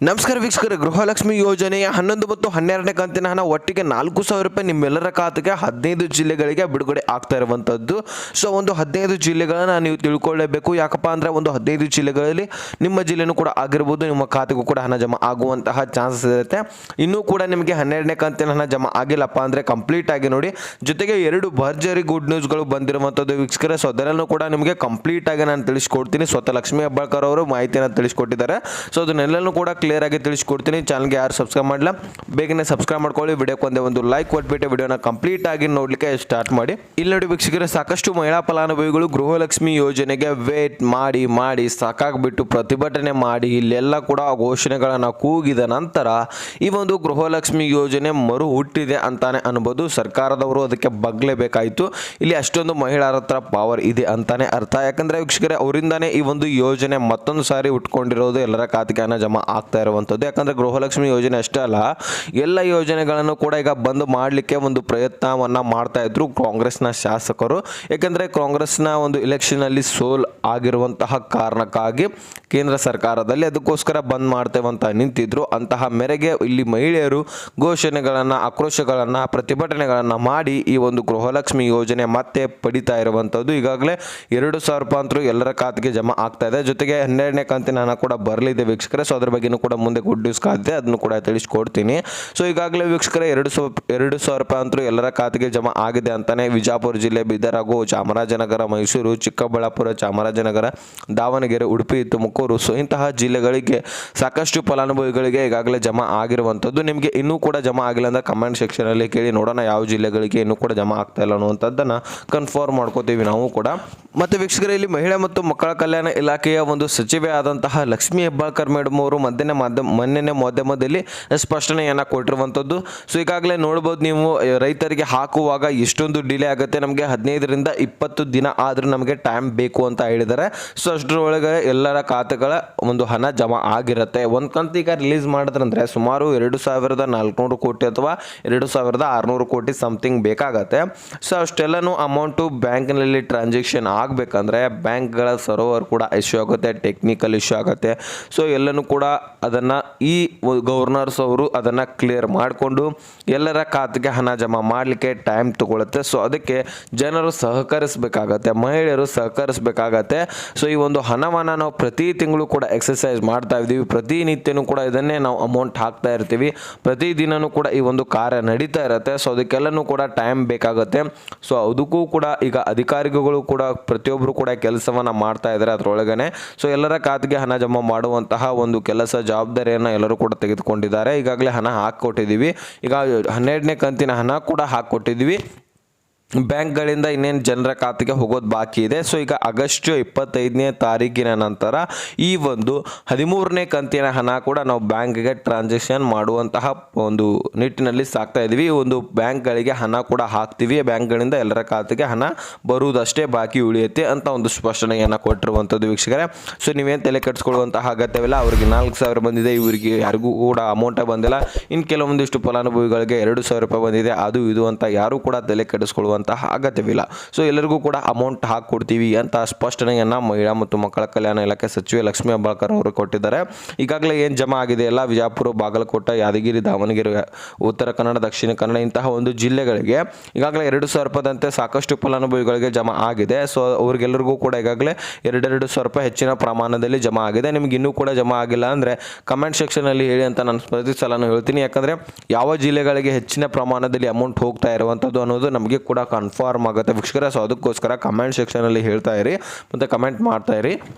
ನಮಸ್ಕಾರ ವೀಕ್ಷಕರೇ, ಗೃಹಲಕ್ಷ್ಮಿ ಯೋಜನೆಯ 11 ಮತ್ತು 12ನೇ ಕಂತಿನ ಹಣ ಒಟ್ಟಿಗೆ 4,000 ರೂಪಾಯಿ ನಿಮ್ಮೆಲ್ಲರ ಖಾತೆಗೆ 15 ಜಿಲ್ಲೆಗಳಿಗೆ ಬಿಡುಗಡೆ ಆಗ್ತಾ ಇರುವಂಥದ್ದು. ಸೊ ಒಂದು 15 ಜಿಲ್ಲೆಗಳನ್ನ ನೀವು ತಿಳ್ಕೊಳ್ಳೇಬೇಕು. ಯಾಕಪ್ಪ ಅಂದರೆ ಒಂದು 15 ಜಿಲ್ಲೆಗಳಲ್ಲಿ ನಿಮ್ಮ ಜಿಲ್ಲೆನೂ ಕೂಡ ಆಗಿರ್ಬೋದು, ನಿಮ್ಮ ಖಾತೆಗೂ ಕೂಡ ಹಣ ಜಮಾ ಆಗುವಂತಹ ಚಾನ್ಸಸ್ ಇರುತ್ತೆ. ಇನ್ನೂ ಕೂಡ ನಿಮಗೆ 12ನೇ ಕಂತಿನ ಹಣ ಜಮಾ ಆಗಿಲ್ಲಪ್ಪ ಅಂದರೆ ಕಂಪ್ಲೀಟ್ ಆಗಿ ನೋಡಿ. ಜೊತೆಗೆ 2 ಭರ್ಜರಿ ಗುಡ್ ನ್ಯೂಸ್ಗಳು ಬಂದಿರುವಂಥದ್ದು ವೀಕ್ಷಕರೇ. ಸೊ ಅದರಲ್ಲೂ ಕೂಡ ನಿಮಗೆ ಕಂಪ್ಲೀಟ್ ಆಗಿ ನಾನು ತಿಳಿಸ್ಕೊಡ್ತೀನಿ. ಸ್ವತಃ ಲಕ್ಷ್ಮೀ ಹೆಬ್ಬಾಳ್ಕರ್ ಅವರು ಮಾಹಿತಿಯನ್ನು ತಿಳಿಸ್ಕೊಟ್ಟಿದ್ದಾರೆ. ಸೊ ಅದನ್ನೆಲ್ಲನೂ ಕೂಡ ಕ್ಲಿಯರ್ ಆಗಿ ತಿಳಿಸ್ಕೊಡ್ತೀನಿ. ಚಾನಲ್ಗೆ ಯಾರು ಸಬ್ಸ್ಕ್ರೈಬ್ ಮಾಡಿಲ್ಲ ಬೇಗನೆ ಸಬ್ಸ್ಕ್ರೈಬ್ ಮಾಡ್ಕೊಳ್ಳಿ. ವಿಡಿಯೋಕ್ಕೆ ಒಂದು ಲೈಕ್ ಕೊಟ್ಬಿಟ್ಟು ವಿಡಿಯೋನ ಕಂಪ್ಲೀಟ್ ಆಗಿ ನೋಡಲಿಕ್ಕೆ ಸ್ಟಾರ್ಟ್ ಮಾಡಿ. ಇಲ್ಲಿ ನೋಡಿ ವೀಕ್ಷಕರೇ, ಸಾಕಷ್ಟು ಮಹಿಳಾ ಫಲಾನುಭವಿಗಳು ಗೃಹಲಕ್ಷ್ಮಿ ಯೋಜನೆಗೆ ವೇಟ್ ಮಾಡಿ ಸಾಕಾಗ್ಬಿಟ್ಟು ಪ್ರತಿಭಟನೆ ಮಾಡಿ ಇಲ್ಲೆಲ್ಲ ಕೂಡ ಘೋಷಣೆಗಳನ್ನು ಕೂಗಿದ ನಂತರ ಈ ಒಂದು ಗೃಹಲಕ್ಷ್ಮಿ ಯೋಜನೆ ಮರು ಹುಟ್ಟಿದೆ ಅಂತಾನೆ ಅನ್ಬೋದು. ಸರ್ಕಾರದವರು ಅದಕ್ಕೆ ಬಗ್ಲೇಬೇಕಾಯಿತು. ಇಲ್ಲಿ ಅಷ್ಟೊಂದು ಮಹಿಳೆಯರ ಹತ್ರ ಪವರ್ ಇದೆ ಅಂತಾನೆ ಅರ್ಥ. ಯಾಕಂದ್ರೆ ವೀಕ್ಷಕರೇ, ಅವರಿಂದಾನೇ ಈ ಒಂದು ಯೋಜನೆ ಮತ್ತೊಂದು ಸಾರಿ ಉಟ್ಕೊಂಡಿರೋದು, ಎಲ್ಲರ ಖಾತೆಗೆ ಹಣ ಜಮಾ ಆಗ್ತಾ ಇರುವಂಥದ್ದು. ಯಾಕಂದ್ರೆ ಗೃಹಲಕ್ಷ್ಮಿ ಯೋಜನೆ ಅಷ್ಟೇ ಅಲ್ಲ, ಎಲ್ಲ ಯೋಜನೆಗಳನ್ನು ಕೂಡ ಈಗ ಬಂದ್ ಮಾಡಲಿಕ್ಕೆ ಒಂದು ಪ್ರಯತ್ನವನ್ನ ಮಾಡ್ತಾ ಇದ್ರು ಕಾಂಗ್ರೆಸ್ನ ಶಾಸಕರು. ಯಾಕಂದ್ರೆ ಕಾಂಗ್ರೆಸ್ನ ಒಂದು ಎಲೆಕ್ಷನ್ ಅಲ್ಲಿ ಸೋಲ್ ಆಗಿರುವಂತಹ ಕಾರಣಕ್ಕಾಗಿ ಕೇಂದ್ರ ಸರ್ಕಾರದಲ್ಲಿ ಅದಕ್ಕೋಸ್ಕರ ಬಂದ್ ಮಾಡ್ತೇವೆ ಅಂತ ನಿಂತಿದ್ರು. ಅಂತಹ ಮೇರೆಗೆ ಇಲ್ಲಿ ಮಹಿಳೆಯರು ಘೋಷಣೆಗಳನ್ನ, ಆಕ್ರೋಶಗಳನ್ನ, ಪ್ರತಿಭಟನೆಗಳನ್ನ ಮಾಡಿ ಈ ಒಂದು ಗೃಹಲಕ್ಷ್ಮಿ ಯೋಜನೆ ಮತ್ತೆ ಪಡಿತಾ ಇರುವಂಥದ್ದು. ಈಗಾಗಲೇ 2,000 ರೂಪಾಯಿ ಅಂತೂ ಎಲ್ಲರ ಖಾತೆಗೆ ಜಮಾ ಆಗ್ತಾ ಇದೆ. ಜೊತೆಗೆ 12ನೇ ಕಂತಿನ ಹಣ ಕೂಡ ಬರಲಿದೆ ವೀಕ್ಷಕರೇ. ಸೊ ಅದ್ರ ಬಗ್ಗೆನೂ ಕೂಡ ಮುಂದೆ ಗುಡ್ ನ್ಯೂಸ್ ಕಾದಿದೆ, ಅದನ್ನು ಕೂಡ ತಿಳಿಸ್ಕೊಡ್ತೀನಿ. ಸೊ ಈಗಾಗಲೇ ವೀಕ್ಷಕರೇ 2,000 ರೂಪಾಯಿ ಅಂತೂ ಎಲ್ಲರ ಖಾತೆಗೆ ಜಮಾ ಆಗಿದೆ ಅಂತಾನೆ ವಿಜಯಪುರ ಜಿಲ್ಲೆ, ಬೀದರ್ ಹಾಗೂ ಚಾಮರಾಜನಗರ, ಮೈಸೂರು, ಚಿಕ್ಕಬಳ್ಳಾಪುರ, ಚಾಮರಾಜನಗರ, ದಾವಣಗೆರೆ, ಉಡುಪಿ, ತುಮಕೂರು, ಸೊ ಇಂತಹ ಜಿಲ್ಲೆಗಳಿಗೆ ಸಾಕಷ್ಟು ಫಲಾನುಭವಿಗಳಿಗೆ ಈಗಾಗಲೇ ಜಮಾ ಆಗಿರುವಂಥದ್ದು. ನಿಮಗೆ ಇನ್ನೂ ಕೂಡ ಜಮಾ ಆಗಿಲ್ಲ ಅಂದ್ರೆ ಕಮೆಂಟ್ ಸೆಕ್ಷನ್ ಅಲ್ಲಿ ಕೇಳಿ ನೋಡೋಣ ಯಾವ ಜಿಲ್ಲೆಗಳಿಗೆ ಇನ್ನೂ ಕೂಡ ಜಮಾ ಆಗ್ತಾ ಇಲ್ಲ ಅನ್ನುವಂಥದ್ದನ್ನ ಕನ್ಫರ್ಮ್ ಮಾಡ್ಕೋತೀವಿ ನಾವು ಕೂಡ. ಮತ್ತೆ ವೀಕ್ಷಕರೇ, ಇಲ್ಲಿ ಮಹಿಳಾ ಮತ್ತು ಮಕ್ಕಳ ಕಲ್ಯಾಣ ಇಲಾಖೆಯ ಒಂದು ಸಚಿವೆ ಆದಂತಹ ಲಕ್ಷ್ಮೀ ಹೆಬ್ಬಾಳ್ಕರ್ ಮೇಡಮ್ ಅವರು ಮೊನ್ನೆ ಮಾಧ್ಯಮದಲ್ಲಿ ಸ್ಪಷ್ಟನೆಯನ್ನ ಕೊಟ್ಟಿರುವಂಥದ್ದು. ಸೊ ಈಗಾಗಲೇ ನೋಡ್ಬೋದು ನೀವು, ರೈತರಿಗೆ ಹಾಕುವಾಗ ಎಷ್ಟೊಂದು ಡಿಲೇ ಆಗುತ್ತೆ, ನಮಗೆ 15ರಿಂದ 20 ದಿನ ಆದ್ರೂ ನಮಗೆ ಟೈಮ್ ಬೇಕು ಅಂತ ಹೇಳಿದ್ದಾರೆ. ಸೊ ಅಷ್ಟರೊಳಗೆ ಎಲ್ಲರ ಖಾತೆಗಳ ಒಂದು ಹಣ ಜಮಾ ಆಗಿರುತ್ತೆ. ಒಂದು ಕಂತು ಈಗ ರಿಲೀಸ್ ಮಾಡಿದ್ರಂದ್ರೆ ಸುಮಾರು 2,400 ಕೋಟಿ ಅಥವಾ 2,600 ಕೋಟಿ ಸಮಥಿಂಗ್ ಬೇಕಾಗತ್ತೆ. ಸೊ ಅಷ್ಟೆಲ್ಲನೂ ಅಮೌಂಟು ಬ್ಯಾಂಕ್ನಲ್ಲಿ ಟ್ರಾನ್ಸಾಕ್ಷನ್ ಆಗಬೇಕಂದ್ರೆ ಬ್ಯಾಂಕ್ಗಳ ಸರ್ವರ್ ಕೂಡ ಇಶ್ಯೂ ಆಗುತ್ತೆ, ಟೆಕ್ನಿಕಲ್ ಇಶ್ಯೂ ಆಗುತ್ತೆ. ಸೊ ಎಲ್ಲನೂ ಕೂಡ ಅದನ್ನು ಈ ಗವರ್ನರ್ಸ್ ಅವರು ಅದನ್ನು ಕ್ಲಿಯರ್ ಮಾಡಿಕೊಂಡು ಎಲ್ಲರ ಖಾತೆಗೆ ಹಣ ಜಮಾ ಮಾಡಲಿಕ್ಕೆ ಟೈಮ್ ತಗೊಳುತ್ತೆ. ಸೊ ಅದಕ್ಕೆ ಜನರು ಸಹಕರಿಸಬೇಕಾಗತ್ತೆ, ಮಹಿಳೆಯರು ಸಹಕರಿಸಬೇಕಾಗತ್ತೆ. ಸೊ ಈ ಒಂದು ಹಣವನ್ನು ನಾವು ಪ್ರತಿ ತಿಂಗಳು ಕೂಡ ಎಕ್ಸರ್ಸೈಸ್ ಮಾಡ್ತಾ ಇದ್ದೀವಿ, ಪ್ರತಿನಿತ್ಯನೂ ಕೂಡ ಇದನ್ನೇ ನಾವು ಅಮೌಂಟ್ ಹಾಕ್ತಾ ಇರ್ತೀವಿ, ಪ್ರತಿದಿನನೂ ಕೂಡ ಈ ಒಂದು ಕಾರ್ಯ ನಡೀತಾ ಇರುತ್ತೆ. ಸೊ ಅದಕ್ಕೆಲ್ಲನೂ ಕೂಡ ಟೈಮ್ ಬೇಕಾಗುತ್ತೆ. ಸೊ ಅದಕ್ಕೂ ಕೂಡ ಈಗ ಅಧಿಕಾರಿಗಳು ಕೂಡ ಪ್ರತಿಯೊಬ್ಬರು ಕೂಡ ಕೆಲಸವನ್ನು ಮಾಡ್ತಾ ಇದ್ದಾರೆ ಅದರೊಳಗನೆ. ಸೊ ಎಲ್ಲರ ಖಾತೆಗೆ ಹಣ ಜಮಾ ಮಾಡುವಂತಹ ಒಂದು ಕೆಲಸ ಜವಾಬ್ದಾರಿಯನ್ನು ಎಲ್ಲರೂ ಕೂಡ ತೆಗೆದುಕೊಂಡಿದ್ದಾರೆ. ಈಗಾಗಲೇ ಹಣ ಹಾಕಿಕೊಟ್ಟಿದ್ದೀವಿ. ಈಗ 12ನೇ ಕಂತಿನ ಹಣ ಕೂಡ ಹಾಕಿಕೊಟ್ಟಿದ್ದೀವಿ. ಬ್ಯಾಂಕ್ಗಳಿಂದ ಇನ್ನೇನು ಜನರ ಖಾತೆಗೆ ಹೋಗೋದು ಬಾಕಿ ಇದೆ. ಸೊ ಈಗ ಆಗಸ್ಟ್ 25ನೇ ತಾರೀಕಿನ ನಂತರ ಈ ಒಂದು 13ನೇ ಕಂತಿನ ಹಣ ಕೂಡ ನಾವು ಬ್ಯಾಂಕ್ಗೆ ಟ್ರಾನ್ಸಾಕ್ಷನ್ ಮಾಡುವಂತಹ ಒಂದು ನಿಟ್ಟಿನಲ್ಲಿ ಸಾಕ್ತಾ ಇದ್ದೀವಿ. ಈ ಒಂದು ಬ್ಯಾಂಕ್ಗಳಿಗೆ ಹಣ ಕೂಡ ಹಾಕ್ತೀವಿ, ಬ್ಯಾಂಕ್ಗಳಿಂದ ಎಲ್ಲರ ಖಾತೆಗೆ ಹಣ ಬರುವುದಷ್ಟೇ ಬಾಕಿ ಉಳಿಯುತ್ತೆ ಅಂತ ಒಂದು ಸ್ಪಷ್ಟನೆಯನ್ನು ಕೊಟ್ಟಿರುವಂಥದ್ದು ವೀಕ್ಷಕರೇ. ಸೊ ನೀವೇನು ತಲೆ ಕೆಡಿಸ್ಕೊಳ್ಳುವಂತಹ ಅಗತ್ಯವಿಲ್ಲ. ಅವರಿಗೆ 4,000 ಬಂದಿದೆ, ಇವರಿಗೆ ಯಾರಿಗೂ ಕೂಡ ಅಮೌಂಟೇ ಬಂದಿಲ್ಲ. ಇನ್ನು ಕೆಲವೊಂದಿಷ್ಟು ಫಲಾನುಭವಿಗಳಿಗೆ 2,000 ರೂಪಾಯಿ ಬಂದಿದೆ, ಅದು ಇದು ಅಂತ ಯಾರೂ ಕೂಡ ತಲೆ ಕೆಡಿಸ್ಕೊಳ್ಳುವ ಅಗತ್ಯವಿಲ್ಲ. ಸೊ ಎಲ್ಲರಿಗೂ ಕೂಡ ಅಮೌಂಟ್ ಹಾಕೊಡ್ತೀವಿ ಅಂತ ಸ್ಪಷ್ಟನೆಯನ್ನ ಮಹಿಳಾ ಮತ್ತು ಮಕ್ಕಳ ಕಲ್ಯಾಣ ಇಲಾಖೆ ಸಚಿವೆ ಲಕ್ಷ್ಮೀ ಹೆಬ್ಬಾಳ್ಕರ್ ಅವರು ಕೊಟ್ಟಿದ್ದಾರೆ. ಈಗಾಗಲೇ ಏನು ಜಮಾ ಆಗಿದೆ ಎಲ್ಲ ವಿಜಯಪುರ, ಬಾಗಲಕೋಟೆ, ಯಾದಗಿರಿ, ದಾವಣಗೆರೆ, ಉತ್ತರ ಕನ್ನಡ, ದಕ್ಷಿಣ ಕನ್ನಡ ಇಂತಹ ಒಂದು ಜಿಲ್ಲೆಗಳಿಗೆ ಈಗಾಗಲೇ 2,000 ರೂಪಾಯಿದಂತೆ ಸಾಕಷ್ಟು ಫಲಾನುಭವಿಗಳಿಗೆ ಜಮಾ ಆಗಿದೆ. ಸೊ ಅವ್ರಿಗೆಲ್ಲರಿಗೂ ಕೂಡ ಈಗಾಗಲೇ 2,000 ರೂಪಾಯಿ ಹೆಚ್ಚಿನ ಪ್ರಮಾಣದಲ್ಲಿ ಜಮಾ ಆಗಿದೆ. ನಿಮ್ಗೆ ಇನ್ನೂ ಕೂಡ ಜಮಾ ಆಗಿಲ್ಲ ಅಂದರೆ ಕಮೆಂಟ್ ಸೆಕ್ಷನಲ್ಲಿ ಹೇಳಿ ಅಂತ ನಾನು ಪ್ರತಿ ಸಲನೂ ಹೇಳ್ತೀನಿ. ಯಾಕಂದರೆ ಯಾವ ಜಿಲ್ಲೆಗಳಿಗೆ ಹೆಚ್ಚಿನ ಪ್ರಮಾಣದಲ್ಲಿ ಅಮೌಂಟ್ ಹೋಗ್ತಾ ಇರುವಂಥದ್ದು ಅನ್ನೋದು ನಮಗೆ ಕೂಡ ಕನ್ಫರ್ಮ್ ಆಗುತ್ತೆ ವೀಕ್ಷಕರೇ. ಸೊ ಅದಕ್ಕೋಸ್ಕರ ಕಮೆಂಟ್ ಸೆಕ್ಷನಲ್ಲಿ ಹೇಳ್ತಾ ಇರಿ ಮತ್ತು ಕಮೆಂಟ್ ಮಾಡ್ತಾ ಇರಿ.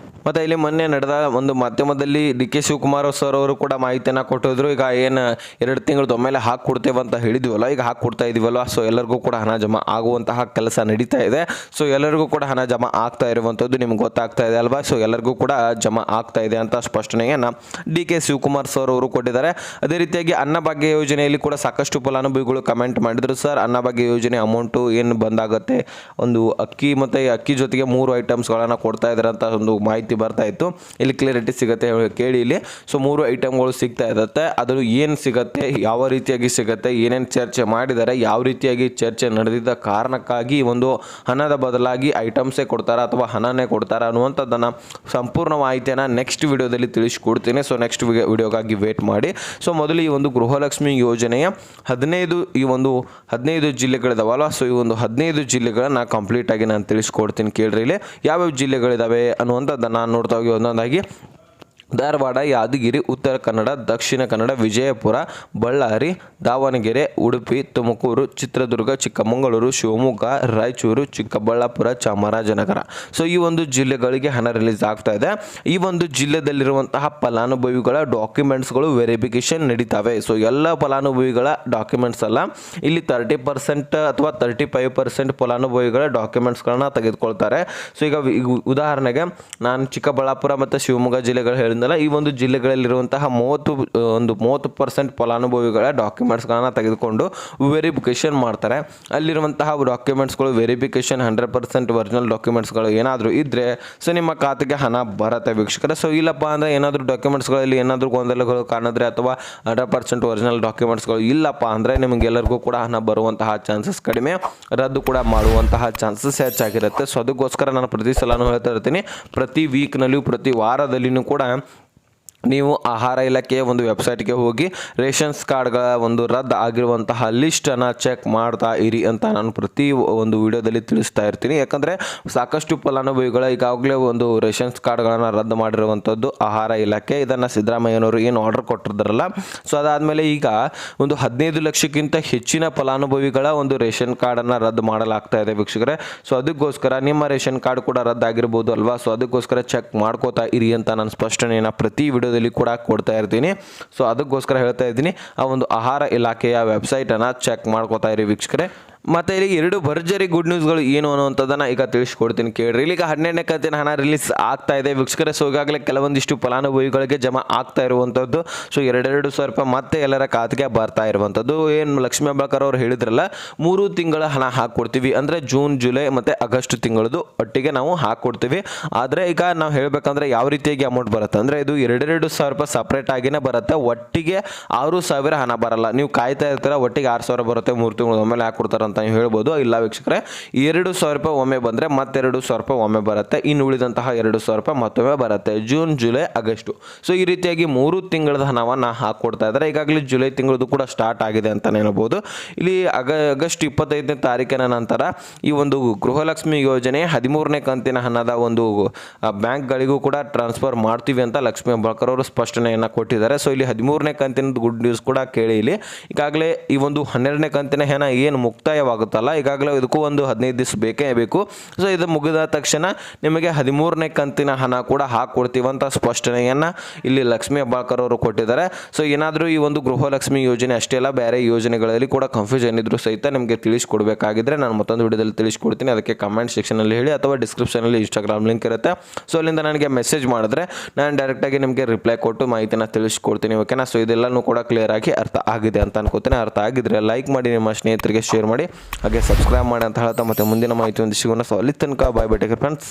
ಮತ್ತು ಇಲ್ಲಿ ಮೊನ್ನೆ ನಡೆದ ಒಂದು ಮಾಧ್ಯಮದಲ್ಲಿ DK ಶಿವಕುಮಾರ್ ಸರ್ ಅವರು ಕೂಡ ಮಾಹಿತಿಯನ್ನು ಕೊಟ್ಟಿದ್ರು. ಈಗ ಏನು 2 ತಿಂಗಳದ ಒಮ್ಮೆಲೆ ಹಾಕ್ಕೊಡ್ತೇವೆ ಅಂತ ಹೇಳಿದ್ವಲ್ಲ, ಈಗ ಹಾಕ್ಕೊಡ್ತಾ ಇದೀವಲ್ಲ. ಸೊ ಎಲ್ಲರಿಗೂ ಕೂಡ ಹಣ ಜಮಾ ಆಗುವಂತಹ ಕೆಲಸ ನಡೀತಾ ಇದೆ. ಸೊ ಎಲ್ಲರಿಗೂ ಕೂಡ ಹಣ ಜಮಾ ಆಗ್ತಾ ಇರುವಂಥದ್ದು ನಿಮ್ಗೆ ಗೊತ್ತಾಗ್ತಾ ಇದೆ ಅಲ್ವಾ. ಸೊ ಎಲ್ಲರಿಗೂ ಕೂಡ ಜಮಾ ಆಗ್ತಾ ಇದೆ ಅಂತ ಸ್ಪಷ್ಟನೆಯನ್ನು DK ಶಿವಕುಮಾರ್ ಸರ್ ಅವರು ಕೊಟ್ಟಿದ್ದಾರೆ. ಅದೇ ರೀತಿಯಾಗಿ ಅನ್ನಭಾಗ್ಯ ಯೋಜನೆಯಲ್ಲಿ ಕೂಡ ಸಾಕಷ್ಟು ಫಲಾನುಭವಿಗಳು ಕಮೆಂಟ್ ಮಾಡಿದ್ರು, ಸರ್ ಅನ್ನಭಾಗ್ಯ ಯೋಜನೆ ಅಮೌಂಟು ಏನು ಬಂದಾಗುತ್ತೆ, ಒಂದು ಅಕ್ಕಿ ಮತ್ತು ಅಕ್ಕಿ ಜೊತೆಗೆ 3 ಐಟಮ್ಸ್ಗಳನ್ನು ಕೊಡ್ತಾ ಇದ್ದಾರೆ ಅಂತ ಒಂದು ಮಾಹಿತಿ ಬರ್ತಾ ಇತ್ತು. ಇಲ್ಲಿ ಕ್ಲಿಯರಿಟಿ ಸಿಗುತ್ತೆ ಕೇಳಿ ಇಲ್ಲಿ. ಸೊ 3 ಐಟಮ್ಗಳು ಸಿಗ್ತಾ ಇರುತ್ತೆ. ಅದು ಏನು ಸಿಗುತ್ತೆ, ಯಾವ ರೀತಿಯಾಗಿ ಸಿಗುತ್ತೆ, ಏನೇನು ಚರ್ಚೆ ಮಾಡಿದ್ದಾರೆ, ಯಾವ ರೀತಿಯಾಗಿ ಚರ್ಚೆ ನಡೆದಿದ್ದ ಕಾರಣಕ್ಕಾಗಿ ಒಂದು ಹಣದ ಬದಲಾಗಿ ಐಟಮ್ಸೇ ಕೊಡ್ತಾರಾ ಅಥವಾ ಹಣನೇ ಕೊಡ್ತಾರಾ ಅನ್ನುವಂಥದ್ದನ್ನು ಸಂಪೂರ್ಣ ಮಾಹಿತಿಯನ್ನು ನೆಕ್ಸ್ಟ್ ವಿಡಿಯೋದಲ್ಲಿ ತಿಳಿಸ್ಕೊಡ್ತೀನಿ. ಸೊ ನೆಕ್ಸ್ಟ್ ವಿಡಿಯೋಗಾಗಿ ವೇಟ್ ಮಾಡಿ. ಸೊ ಮೊದಲು ಈ ಒಂದು ಗೃಹಲಕ್ಷ್ಮಿ ಯೋಜನೆಯ 15 ಜಿಲ್ಲೆಗಳಿದಾವಲ್ಲ, ಸೊ ಈ ಒಂದು 15 ಜಿಲ್ಲೆಗಳನ್ನ ಕಂಪ್ಲೀಟ್ ಆಗಿ ನಾನು ತಿಳಿಸ್ಕೊಡ್ತೀನಿ ಕೇಳ್ರಿ. ಇಲ್ಲಿ ಯಾವ್ಯಾವ ಜಿಲ್ಲೆಗಳಿದಾವೆ ಅನ್ನುವಂಥದ್ದನ್ನು ನಾನು ನೋಡ್ತಾ ಹೋಗಿ ಒಂದೊಂದಾಗಿ. ಧಾರವಾಡ, ಯಾದಗಿರಿ, ಉತ್ತರ ಕನ್ನಡ, ದಕ್ಷಿಣ ಕನ್ನಡ, ವಿಜಯಪುರ, ಬಳ್ಳಾರಿ, ದಾವಣಗೆರೆ, ಉಡುಪಿ, ತುಮಕೂರು, ಚಿತ್ರದುರ್ಗ, ಚಿಕ್ಕಮಗಳೂರು, ಶಿವಮೊಗ್ಗ, ರಾಯಚೂರು, ಚಿಕ್ಕಬಳ್ಳಾಪುರ, ಚಾಮರಾಜನಗರ. ಸೊ ಈ ಒಂದು ಜಿಲ್ಲೆಗಳಿಗೆ ಹಣ ರಿಲೀಸ್ ಆಗ್ತಾ ಇದೆ. ಈ ಒಂದು ಜಿಲ್ಲೆದಲ್ಲಿರುವಂತಹ ಫಲಾನುಭವಿಗಳ ಡಾಕ್ಯುಮೆಂಟ್ಸ್ಗಳು ವೆರಿಫಿಕೇಶನ್ ನಡೀತಾವೆ. ಸೊ ಎಲ್ಲ ಫಲಾನುಭವಿಗಳ ಡಾಕ್ಯುಮೆಂಟ್ಸ್ ಅಲ್ಲ, ಇಲ್ಲಿ 30% ಅಥವಾ 35% ಫಲಾನುಭವಿಗಳ ಡಾಕ್ಯುಮೆಂಟ್ಸ್ಗಳನ್ನ ತೆಗೆದುಕೊಳ್ತಾರೆ. ಸೊ ಈಗ ಉದಾಹರಣೆಗೆ ನಾನು ಚಿಕ್ಕಬಳ್ಳಾಪುರ ಮತ್ತು ಶಿವಮೊಗ್ಗ ಜಿಲ್ಲೆಗಳು ಹೇಳಿದ್ನಲ್ಲ, ಈ ಒಂದು ಜಿಲ್ಲೆಗಳಲ್ಲಿರುವಂತಹ 30% ಫಲಾನುಭವಿಗಳ ಡಾಕ್ಯುಮೆಂಟ್ಸ್ಗಳನ್ನು ತೆಗೆದುಕೊಂಡು ವೆರಿಫಿಕೇಶನ್ ಮಾಡ್ತಾರೆ. ಅಲ್ಲಿರುವಂತಹ ಡಾಕ್ಯುಮೆಂಟ್ಸ್ಗಳು ವೆರಿಫಿಕೇಶನ್ 100% ಒರಿಜಿನಲ್ ಡಾಕ್ಯುಮೆಂಟ್ಸ್ಗಳು ಏನಾದರೂ ಇದ್ದರೆ ಸೊ ನಿಮ್ಮ ಖಾತೆಗೆ ಹಣ ಬರುತ್ತೆ ವೀಕ್ಷಕರೇ. ಸೊ ಇಲ್ಲಪ್ಪ ಅಂದರೆ ಏನಾದರೂ ಡಾಕ್ಯುಮೆಂಟ್ಸ್ಗಳಲ್ಲಿ ಏನಾದರೂ ಗೊಂದಲಗಳು ಕಾಣಿದ್ರೆ ಅಥವಾ 100% ಒರಿಜಿನಲ್ ಡಾಕ್ಯುಮೆಂಟ್ಸ್ಗಳು ಇಲ್ಲಪ್ಪ ಅಂದರೆ ನಿಮಗೆಲ್ಲರಿಗೂ ಕೂಡ ಹಣ ಬರುವಂತಹ ಚಾನ್ಸಸ್ ಕಡಿಮೆ, ರದ್ದು ಕೂಡ ಮಾಡುವಂತಹ ಚಾನ್ಸಸ್ ಹೆಚ್ಚಾಗಿರುತ್ತೆ. ಸೊ ಅದಕ್ಕೋಸ್ಕರ ನಾನು ಪ್ರತಿ ಸಲನೂ ಹೇಳ್ತಾ ಇರ್ತೀನಿ, ಪ್ರತಿ ವೀಕ್ನಲ್ಲಿಯೂ ಪ್ರತಿ ವಾರದಲ್ಲಿಯೂ ಕೂಡ ನೀವು ಆಹಾರ ಇಲಾಖೆಯ ಒಂದು ವೆಬ್ಸೈಟ್ಗೆ ಹೋಗಿ ರೇಷನ್ಸ್ ಕಾರ್ಡ್ಗಳ ಒಂದು ರದ್ದು ಆಗಿರುವಂತಹ ಲಿಸ್ಟನ್ನು ಚೆಕ್ ಮಾಡ್ತಾ ಇರಿ ಅಂತ ನಾನು ಪ್ರತಿ ಒಂದು ವಿಡಿಯೋದಲ್ಲಿ ತಿಳಿಸ್ತಾ ಇರ್ತೀನಿ. ಯಾಕಂದರೆ ಸಾಕಷ್ಟು ಫಲಾನುಭವಿಗಳ ಈಗಾಗಲೇ ಒಂದು ರೇಷನ್ಸ್ ಕಾರ್ಡ್ಗಳನ್ನು ರದ್ದು ಮಾಡಿರುವಂಥದ್ದು ಆಹಾರ ಇಲಾಖೆ. ಇದನ್ನು ಸಿದ್ದರಾಮಯ್ಯನವರು ಏನು ಆರ್ಡರ್ ಕೊಟ್ಟಿದ್ದಾರಲ್ಲ, ಸೊ ಅದಾದಮೇಲೆ ಈಗ ಒಂದು 15 ಲಕ್ಷಕ್ಕಿಂತ ಹೆಚ್ಚಿನ ಫಲಾನುಭವಿಗಳ ಒಂದು ರೇಷನ್ ಕಾರ್ಡನ್ನು ರದ್ದು ಮಾಡಲಾಗ್ತಾ ಇದೆ ವೀಕ್ಷಕರೇ. ಸೊ ಅದಕ್ಕೋಸ್ಕರ ನಿಮ್ಮ ರೇಷನ್ ಕಾರ್ಡ್ ಕೂಡ ರದ್ದಾಗಿರ್ಬೋದು ಅಲ್ವಾ. ಸೊ ಅದಕ್ಕೋಸ್ಕರ ಚೆಕ್ ಮಾಡ್ಕೋತಾ ಇರಿ ಅಂತ ನಾನು ಸ್ಪಷ್ಟನೆಯನ್ನು ಪ್ರತಿ ವಿಡಿಯೋದಲ್ಲಿ ಕೂಡ ಕೊಡ್ತಾ ಇರ್ತೀನಿ. ಸೊ ಅದಕ್ಕೋಸ್ಕರ ಹೇಳ್ತಾ ಇದ್ದೀನಿ, ಆ ಒಂದು ಆಹಾರ ಇಲಾಖೆಯ ವೆಬ್ಸೈಟನ್ನು ಚೆಕ್ ಮಾಡ್ಕೋತಾ ಇರಿ ವೀಕ್ಷಕರೇ. ಮತ್ತು ಇಲ್ಲಿ 2 ಭರ್ಜರಿ ಗುಡ್ ನ್ಯೂಸ್ಗಳು ಏನು ಅನ್ನುವಂಥದ್ದನ್ನು ಈಗ ತಿಳಿಸ್ಕೊಡ್ತೀನಿ ಕೇಳ್ರಿ. ಈಗ 12ನೇ ಕಂತಿನ ಹಣ ರಿಲೀಸ್ ಆಗ್ತಾ ಇದೆ ವೀಕ್ಷಕರೇ. ಸೊ ಈಗಾಗಲೇ ಕೆಲವೊಂದಿಷ್ಟು ಫಲಾನುಭವಿಗಳಿಗೆ ಜಮಾ ಆಗ್ತಾ ಇರುವಂಥದ್ದು. ಸೊ 2,200 ರೂಪಾಯಿ ಮತ್ತೆ ಎಲ್ಲರ ಖಾತೆಗೆ ಬರ್ತಾ ಇರುವಂಥದ್ದು. ಏನು ಲಕ್ಷ್ಮೀ ಹೆಬ್ಬಾಳ್ಕರ್ ಅವರು ಹೇಳಿದ್ರಲ್ಲ, 3 ತಿಂಗಳ ಹಣ ಹಾಕ್ಕೊಡ್ತೀವಿ ಅಂದರೆ ಜೂನ್, ಜುಲೈ ಮತ್ತು ಆಗಸ್ಟ್ ತಿಂಗಳದು ಒಟ್ಟಿಗೆ ನಾವು ಹಾಕ್ಕೊಡ್ತೀವಿ. ಆದರೆ ಈಗ ನಾವು ಹೇಳಬೇಕಂದ್ರೆ ಯಾವ ರೀತಿಯಾಗಿ ಅಮೌಂಟ್ ಬರುತ್ತೆ ಅಂದರೆ ಇದು 2,200 ರೂಪಾಯಿ ಸಪ್ರೇಟ್ ಆಗಿನೇ ಬರುತ್ತೆ, ಒಟ್ಟಿಗೆ 6,000 ಹಣ ಬರಲ್ಲ. ನೀವು ಕಾಯ್ತಾ ಇರ್ತೀರ ಒಟ್ಟಿಗೆ 6,000 ಬರುತ್ತೆ 3 ತಿಂಗಳು ಒಮ್ಮೆಲೆ ಹಾಕ್ಕೊಡ್ತಾರೆ ಅಂತ ನೀವು ಹೇಳ್ಬೋದು. ಇಲ್ಲ ವೀಕ್ಷಕರೇ, 2,000 ರೂಪಾಯಿ ಒಮ್ಮೆ ಬಂದರೆ ಮತ್ತೆ 2,000 ರೂಪಾಯಿ ಒಮ್ಮೆ ಬರುತ್ತೆ. ಇನ್ನು ಉಳಿದಂತಹ 2,000 ರೂಪಾಯಿ ಮತ್ತೊಮ್ಮೆ ಬರುತ್ತೆ ಜೂನ್, ಜುಲೈ, ಆಗಸ್ಟು. ಸೊ ಈ ರೀತಿಯಾಗಿ 3 ತಿಂಗಳದ ಹಣವನ್ನು ಹಾಕ್ಕೊಡ್ತಾ ಇದ್ದಾರೆ. ಈಗಾಗಲೇ ಜುಲೈ ತಿಂಗಳದು ಕೂಡ ಸ್ಟಾರ್ಟ್ ಆಗಿದೆ ಅಂತ ಹೇಳ್ಬೋದು. ಇಲ್ಲಿ ಆಗಸ್ಟ್ 25ನೇ ತಾರೀಕಿನ ನಂತರ ಈ ಒಂದು ಗೃಹಲಕ್ಷ್ಮಿ ಯೋಜನೆ 13ನೇ ಕಂತಿನ ಹಣದ ಒಂದು ಬ್ಯಾಂಕ್ಗಳಿಗೂ ಕೂಡ ಟ್ರಾನ್ಸ್ಫರ್ ಮಾಡ್ತೀವಿ ಅಂತ ಲಕ್ಷ್ಮೀ ಹೆಬ್ಬಾಳ್ಕರ್ ಅವರು ಸ್ಪಷ್ಟನೆಯನ್ನು ಕೊಟ್ಟಿದ್ದಾರೆ. ಸೊ ಇಲ್ಲಿ 13ನೇ ಕಂತಿನ ಗುಡ್ ನ್ಯೂಸ್ ಕೂಡ ಕೇಳಿ. ಇಲ್ಲಿ ಈಗಾಗಲೇ ಈ ಒಂದು 12ನೇ ಕಂತಿನ ಹಣ ಏನು ಮುಕ್ತಾಯವಾಗುತ್ತಲ್ಲ, ಈಗಾಗಲೇ ಇದಕ್ಕೂ ಒಂದು 15 ದಿವಸ ಬೇಕೇ ಬೇಕು. ಸೊ ಇದು ಮುಗಿದ ತಕ್ಷಣ ನಿಮಗೆ 13ನೇ ಕಂತಿನ ಹಣ ಕೂಡ ಹಾಕ್ಕೊಡ್ತೀವಂತ ಸ್ಪಷ್ಟನೆಯನ್ನು ಇಲ್ಲಿ ಲಕ್ಷ್ಮೀ ಹೆಬ್ಬಾಳ್ಕರ್ ಅವರು ಕೊಟ್ಟಿದ್ದಾರೆ. ಸೊ ಏನಾದರೂ ಈ ಒಂದು ಗೃಹಲಕ್ಷ್ಮಿ ಯೋಜನೆ ಅಷ್ಟೇ ಅಲ್ಲ, ಬೇರೆ ಯೋಜನೆಗಳಲ್ಲಿ ಕೂಡ ಕನ್ಫ್ಯೂಷನ್ ಇದ್ರೂ ಸಹಿತ ನಿಮಗೆ ತಿಳಿಸ್ಕೊಡ್ಬೇಕಾಗಿದ್ರೆ ನಾನು ಮತ್ತೊಂದು ವಿಡಿಯೋದಲ್ಲಿ ತಿಳಿಸ್ಕೊಡ್ತೀನಿ. ಅದಕ್ಕೆ ಕಮೆಂಟ್ ಸೆಕ್ಷನಲ್ಲಿ ಹೇಳಿ ಅಥವಾ ಡಿಸ್ಕ್ರಿಪ್ಷನಲ್ಲಿ ಇನ್ಸ್ಟಾಗ್ರಾಮ್ ಲಿಂಕ್ ಇರುತ್ತೆ. ಸೊ ಅಲ್ಲಿಂದ ನನಗೆ ಮೆಸೇಜ್ ಮಾಡಿದ್ರೆ ನಾನು ಡೈರೆಕ್ಟಾಗಿ ನಿಮಗೆ ರಿಪ್ಲೈ ಕೊಟ್ಟು ಮಾಹಿತಿನ ತಿಳಿಸ್ಕೊಡ್ತೀನಿ. ಓಕೆನಾ. ಸೊ ಇದೆಲ್ಲನೂ ಕೂಡ ಕ್ಲಿಯರ್ ಆಗಿ ಅರ್ಥ ಆಗಿದೆ ಅಂತ ಅನ್ಕೋತೀನಿ. ಅರ್ಥ ಆಗಿದ್ರೆ ಲೈಕ್ ಮಾಡಿ, ನಿಮ್ಮ ಸ್ನೇಹಿತರಿಗೆ ಶೇರ್ ಮಾಡಿ, ಹಾಗೆ ಸಬ್ಸ್ಕ್ರೈಬ್ ಮಾಡಿ ಅಂತ ಹೇಳ್ತಾ ಮತ್ತೆ ಮುಂದಿನ ಮಾಹಿತಿ ಒಂದು ಸಿಗೋಣ. ಸೊ ಅಲ್ಲಿ ತನಕ bye bye, take care friends.